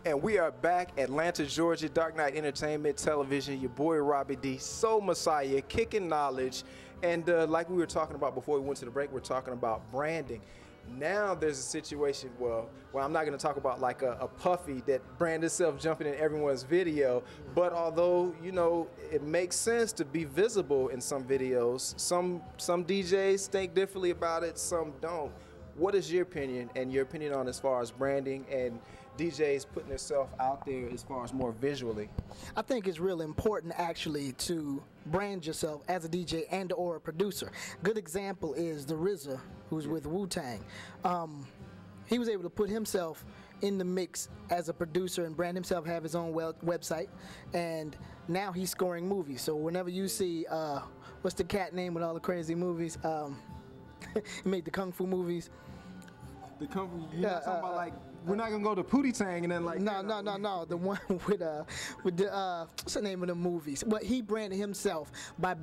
And we are back, Atlanta, Georgia, Dark Knight Entertainment Television. Your boy Robbie D, Soul Messiah, kicking knowledge. And like we were talking about before we went to the break, we're talking about branding. Now there's a situation, well, I'm not going to talk about like a Puffy that brand itself jumping in everyone's video, but although, you know, it makes sense to be visible in some videos, some DJs think differently about it, some don't. What is your opinion and your opinion on as far as branding and DJs putting themselves out there as far as more visually? I think it's really important actually to brand yourself as a DJ and or a producer. Good example is the RZA, who's with Wu-Tang. He was able to put himself in the mix as a producer and brand himself, have his own website, and now he's scoring movies. So whenever you see, what's the cat name with all the crazy movies? He made the Kung Fu movies. The Kung Fu, you're not talking about like, we're not gonna go to Pootie Tang and then like. No. The one with the what's the name of the movies? But he branded himself by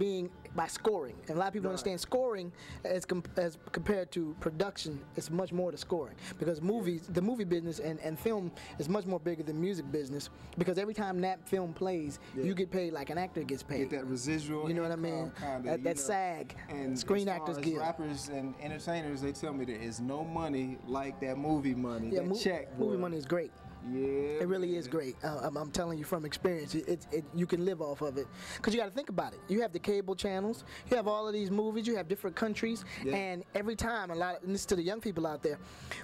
scoring, and a lot of people don't understand scoring as compared to production. It's much more to scoring because movies, the movie business and film is much more bigger than music business because every time that film plays, you get paid like an actor gets paid. Get that residual. You know what I mean? That SAG, and Screen Actors Guild. Rappers and entertainers, they tell me there is no money like that movie money. Yeah, that check. Movie money is great. Yeah, it really is great. I'm telling you from experience. You can live off of it because you got to think about it. You have the cable channels. You have all of these movies. You have different countries, and every time and this is to the young people out there,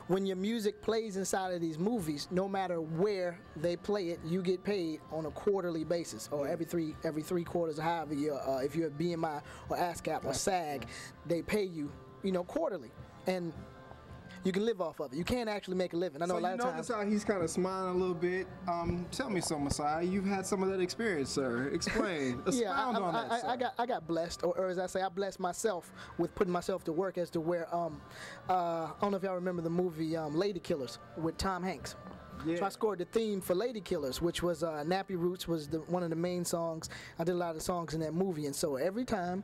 when your music plays inside of these movies, no matter where they play it, you get paid on a quarterly basis or every three quarters. However, if you're a BMI or ASCAP or SAG, they pay you, quarterly, and you can live off of it. You can't actually make a living. I know a lot of times. So you notice how he's kind of smiling a little bit. Tell me something, Messiah. You've had some of that experience, sir. Explain. Expound on that, sir. I got blessed, or as I say, I blessed myself with putting myself to work as to where, I don't know if y'all remember the movie Lady Killers with Tom Hanks. Yeah. So I scored the theme for Lady Killers, which was Nappy Roots was one of the main songs. I did a lot of songs in that movie, and so every time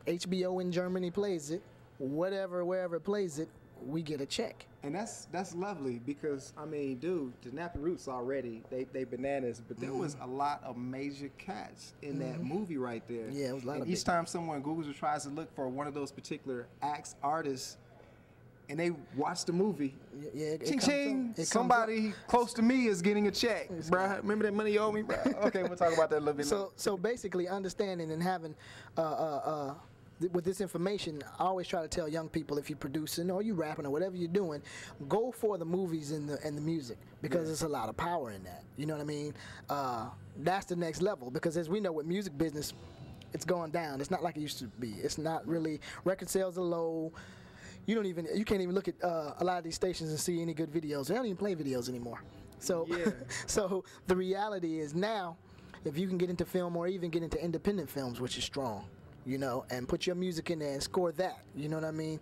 HBO in Germany plays it, wherever it plays it, we get a check. And that's lovely because, I mean, dude, the Nappy Roots already, they bananas, but there was a lot of major cats in that movie right there. Yeah, it was a lot of each time someone Googles or tries to look for one of those particular acts, artists, and they watch the movie, ching ching, somebody close to me is getting a check, bruh. Remember that money you owe me, bruh? Okay, we'll talk about that a little bit later. So basically understanding and having with this information, I always try to tell young people, if you're producing or you rapping or whatever you're doing, go for the movies and the music because there's a lot of power in that. You know what I mean? That's the next level because as we know with music business, it's going down. It's not like it used to be. It's not really. Record sales are low. You can't even look at a lot of these stations and see any good videos. They don't even play videos anymore. So, so the reality is now, if you can get into film or even get into independent films, which is strong, and put your music in there and score that, you know what I mean?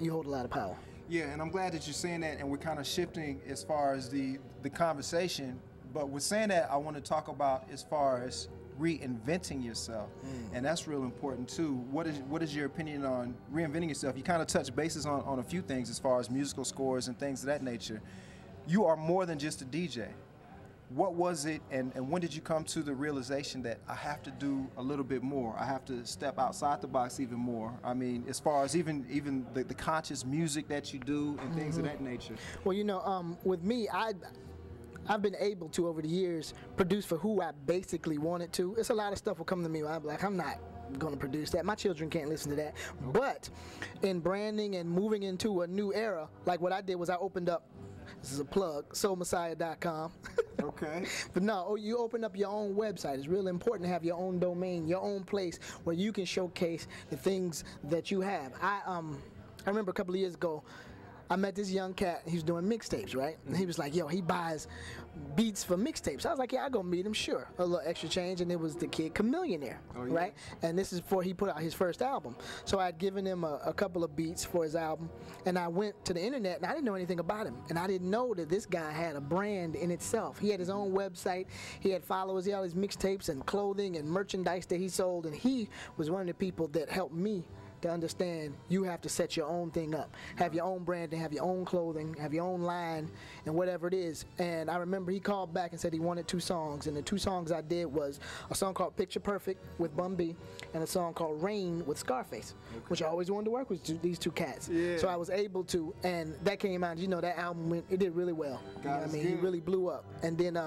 You hold a lot of power. Yeah, and I'm glad that you're saying that, and we're kind of shifting as far as the conversation. But with saying that, I want to talk about as far as reinventing yourself, and that's real important too. What is your opinion on reinventing yourself? You kind of touch bases on a few things as far as musical scores and things of that nature. You are more than just a DJ. What was it, and when did you come to the realization that I have to do a little bit more? I have to step outside the box even more. I mean, as far as even the conscious music that you do and things of that nature. Well, with me, I've been able to, over the years, produce for who I basically wanted to. It's a lot of stuff will come to me where I'm like, I'm not going to produce that. My children can't listen to that. But in branding and moving into a new era, like what I did was I opened up, this is a plug, soulmessiah.com. Okay. But no, you open up your own website. It's really important to have your own domain, your own place where you can showcase the things that you have. I remember a couple of years ago, I met this young cat. He was doing mixtapes, right? And he was like, yo, he buys beats for mixtapes. I was like, yeah, I'll go meet him, sure. A little extra change, and it was the Kid Chamillionaire, right? And this is before he put out his first album. So I'd given him a couple of beats for his album, and I went to the internet, and I didn't know anything about him. And I didn't know that this guy had a brand in itself. He had his own website. He had followers. He had all his mixtapes and clothing and merchandise that he sold, and he was one of the people that helped me to understand you have to set your own thing up, have your own brand, and have your own clothing, have your own line, and whatever it is. And I remember he called back and said he wanted 2 songs, and the 2 songs I did was a song called Picture Perfect with Bun B and a song called Rain with Scarface, which I always wanted to work with these 2 cats. Yeah. So I was able to, and that came out, you know, that album went, it did really well. You know what I mean? He really blew up. And then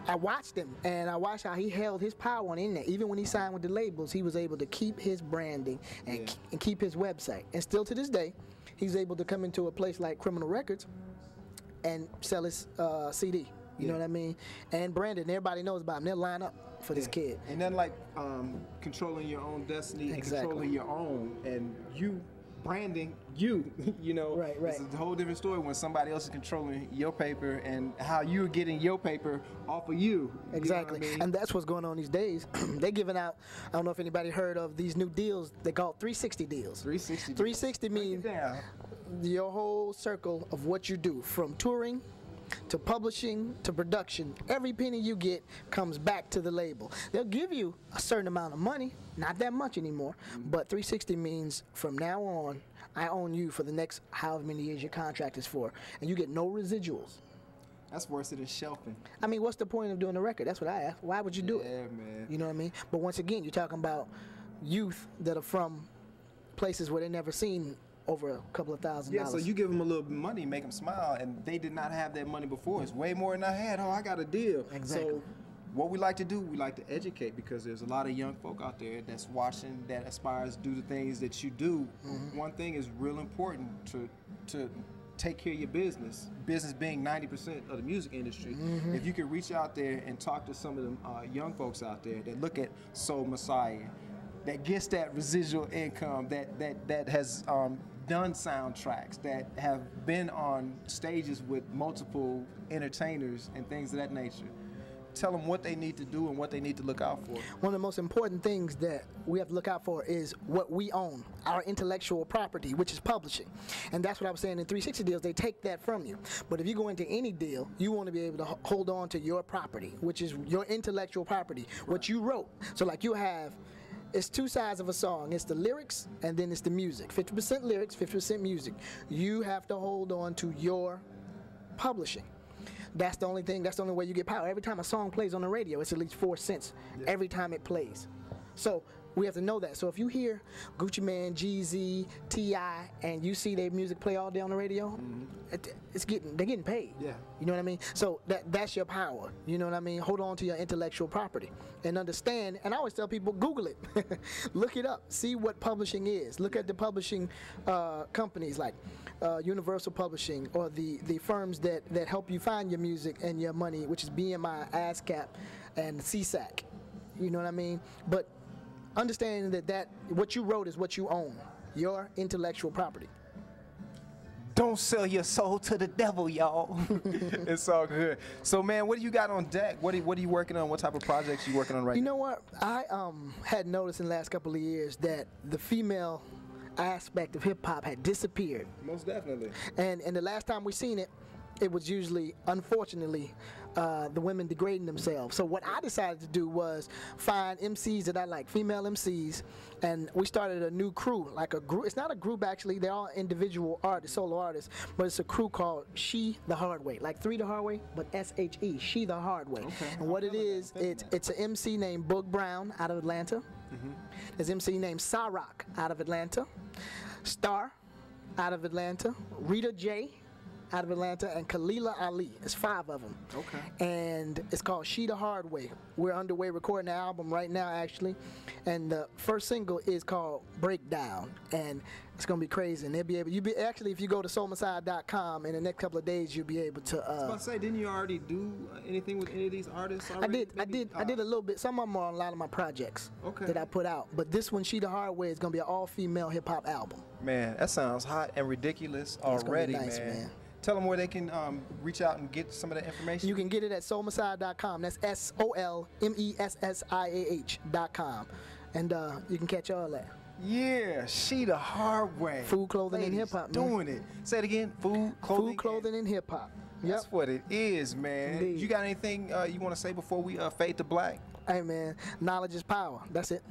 I watched him, and I watched how he held his power on the internet. Even when he signed with the labels, he was able to keep his branding and keep his website. And still to this day, he's able to come into a place like Criminal Records and sell his CD. You know what I mean? And branded, and everybody knows about him. They'll line up for this kid. And then like controlling your own destiny and controlling your own, and you branding you, you know. Right. It's a whole different story when somebody else is controlling your paper and how you're getting your paper off of you. Exactly. You know what I mean? And that's what's going on these days. They're giving out, I don't know if anybody heard of these new deals, they call it 360 deals. 360. 360 means your whole circle of what you do, from touring to publishing to production. Every penny you get comes back to the label. They'll give you a certain amount of money, not that much anymore, but 360 means from now on, I own you for the next however many years your contract is for, and you get no residuals. That's worse than shelving. I mean, what's the point of doing a record? That's what I ask. Why would you do it? Yeah, man. You know what I mean? But once again, you're talking about youth that are from places where they never seen over a couple of $1,000. Yeah, so you give them a little money, make them smile, and they did not have that money before. It's way more than I had. Oh, I got a deal. Exactly. So what we like to do, we like to educate, because there's a lot of young folk out there that's watching, that aspires to do the things that you do. One thing is real important to take care of your business. Business being 90% of the music industry. If you could reach out there and talk to some of them young folks out there that look at Soul Messiah, that gets that residual income, that has done soundtracks, that have been on stages with multiple entertainers and things of that nature. Tell them what they need to do and what they need to look out for. One of the most important things that we have to look out for is what we own, our intellectual property, which is publishing. And that's what I was saying in 360 deals, they take that from you. But if you go into any deal, you want to be able to hold on to your property, which is your intellectual property, what you wrote. So like you have, it's 2 sides of a song. It's the lyrics and then it's the music. 50% lyrics, 50% music. You have to hold on to your publishing. That's the only thing, that's the only way you get power. Every time a song plays on the radio, it's at least 4 cents every time it plays. So we have to know that. So if you hear Gucci Mane, Jeezy, T.I., and you see their music play all day on the radio, they're getting paid. Yeah. You know what I mean? So that's your power. You know what I mean? Hold on to your intellectual property and understand. And I always tell people, Google it. Look it up. See what publishing is. Look at the publishing companies like Universal Publishing, or the firms that help you find your music and your money, which is BMI, ASCAP, and CSAC. You know what I mean? But understanding that what you wrote is what you own, your intellectual property. Don't sell your soul to the devil, y'all. It's all good. So, man, what do you got on deck? What are you working on? What type of projects you working on right now? You know what? I had noticed in the last couple of years that the female aspect of hip-hop had disappeared. Most definitely. And the last time we seen it, it was usually, unfortunately, the women degrading themselves. So what I decided to do was find MCs that I like, female MCs, and we started a new crew, like a group. It's not a group actually; they're all individual artists, solo artists, but it's a crew called She the Hard Way, like 3 the Hard Way, but SHE, She the Hard Way. Okay. And what it is, it's an MC named Boog Brown out of Atlanta. There's an MC named Sa-Rock out of Atlanta, Star out of Atlanta, Rita J out of Atlanta, and Kalila Ali. It's 5 of them. Okay. And it's called She the Hard Way. We're underway recording the album right now, actually. And the first single is called Breakdown. And it's gonna be crazy. And they'll be able, actually, if you go to soulmessiah.com in the next couple of days, you'll be able to. I was about to say, didn't you already do anything with any of these artists already? I did a little bit. Some of them are on a lot of my projects that I put out. But this one, She the Hard Way, is gonna be an all-female hip-hop album. Man, that sounds hot and ridiculous already, it's gonna be nice, man. Tell them where they can reach out and get some of that information. You can get it at soulmessiah.com. That's SOLMESSIAH.com. And you can catch all that. Yeah, She the Hard Way. Food, clothing, and hip-hop, man. Doing it. Say it again. Food, clothing. Food, clothing, and hip-hop. Yep. That's what it is, man. Indeed. You got anything you want to say before we fade to black? Hey, man, knowledge is power. That's it.